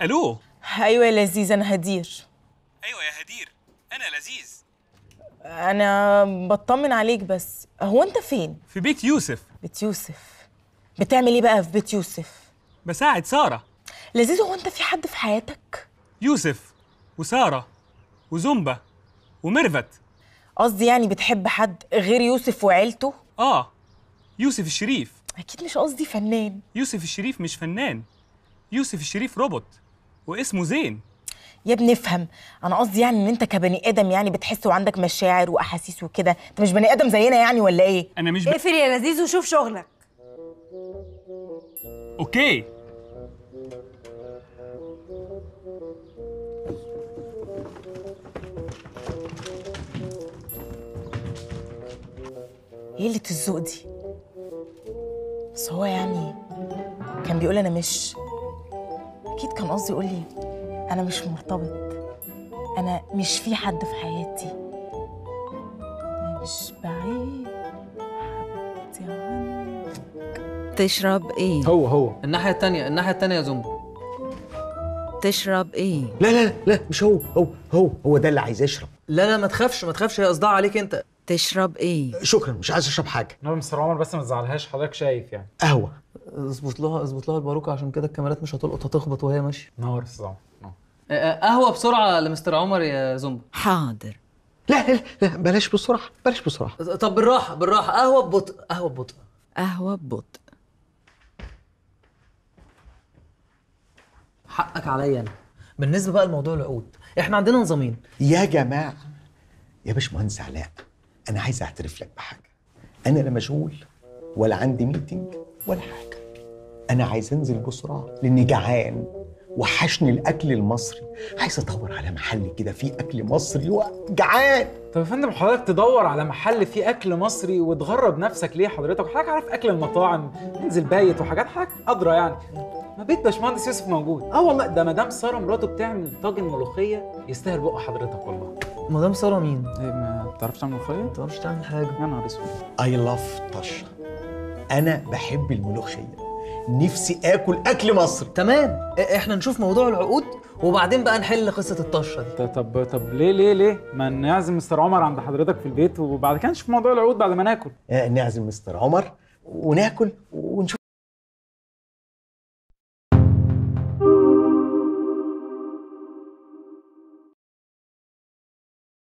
الو. ايوه يا لذيذ، انا هدير. ايوه يا هدير، انا لذيذ. انا بطمن عليك، بس هو انت فين؟ في بيت يوسف. بيت يوسف؟ بتعمل ايه بقى في بيت يوسف؟ بساعد ساره. لذيذ، هو انت في حد في حياتك؟ يوسف وساره وزومبا وميرفت. قصدي يعني بتحب حد غير يوسف وعيلته؟ يوسف الشريف. اكيد مش قصدي فنان. يوسف الشريف مش فنان، يوسف الشريف روبوت واسمه زين. يا ابني افهم، انا قصدي يعني ان انت كبني ادم يعني بتحس وعندك مشاعر واحاسيس وكده، انت مش بني ادم زينا يعني ولا ايه؟ انا مش اقفل يا لذيذ وشوف شغلك. اوكي. ايه اللي الذوق دي؟ بس هو يعني كان بيقول انا مش، اكيد كان قصدي يقول لي انا مش مرتبط، انا مش في حد في حياتي، انا مش بعيد حبيبتي عنك. تشرب ايه؟ هو الناحية التانية يا زومبا. تشرب ايه؟ لا لا لا، مش هو ده اللي عايز يشرب. لا ما تخافش، هي قصدها عليك انت. تشرب ايه؟ شكرا، مش عايز اشرب حاجه. نعم مستر عمر، بس ما تزعلهاش، حضرتك شايف يعني. قهوه. اظبط لها الباروكة عشان كده الكاميرات مش هتلقط، هتخبط وهي ماشيه. نور يا استاذ عمر. قهوة بسرعة لمستر عمر يا زومبا. حاضر. لا لا لا، بلاش بسرعه. طب بالراحة، قهوة ببطء. قهوة ببطء. حقك عليا انا. بالنسبة بقى لموضوع العقود، احنا عندنا نظامين. يا جماعه، يا باشمهندس علاء، انا عايز اعترف لك بحاجه. انا لا مشغول ولا عندي ميتنج ولا حاجه. انا عايز انزل بسرعه لاني جعان، وحشني الاكل المصري. عايز ادور على محل كده فيه اكل مصري وجعان. طب يا فندم، حضرتك تدور على محل فيه اكل مصري وتغرب نفسك ليه حضرتك؟ حضرتك عارف اكل المطاعم، انزل بايت وحاجات حضرتك ادرى يعني. ما بيت باشمهندس يوسف موجود. والله ده مدام ساره مراته بتعمل طاجن ملوخيه يستاهل بق حضرتك والله. مدام سارة مين؟ ايه، ما بتعرفش تعمل ملوخيه؟ ما تعرفش تعمل حاجة. يا نهار اسود. اي لاف طشه. انا بحب الملوخيه، نفسي اكل اكل مصري. تمام، احنا نشوف موضوع العقود وبعدين بقى نحل قصة الطشة دي. طب ليه ما نعزم مستر عمر عند حضرتك في البيت وبعد كده نشوف موضوع العقود بعد ما ناكل. نعزم مستر عمر وناكل ونشوف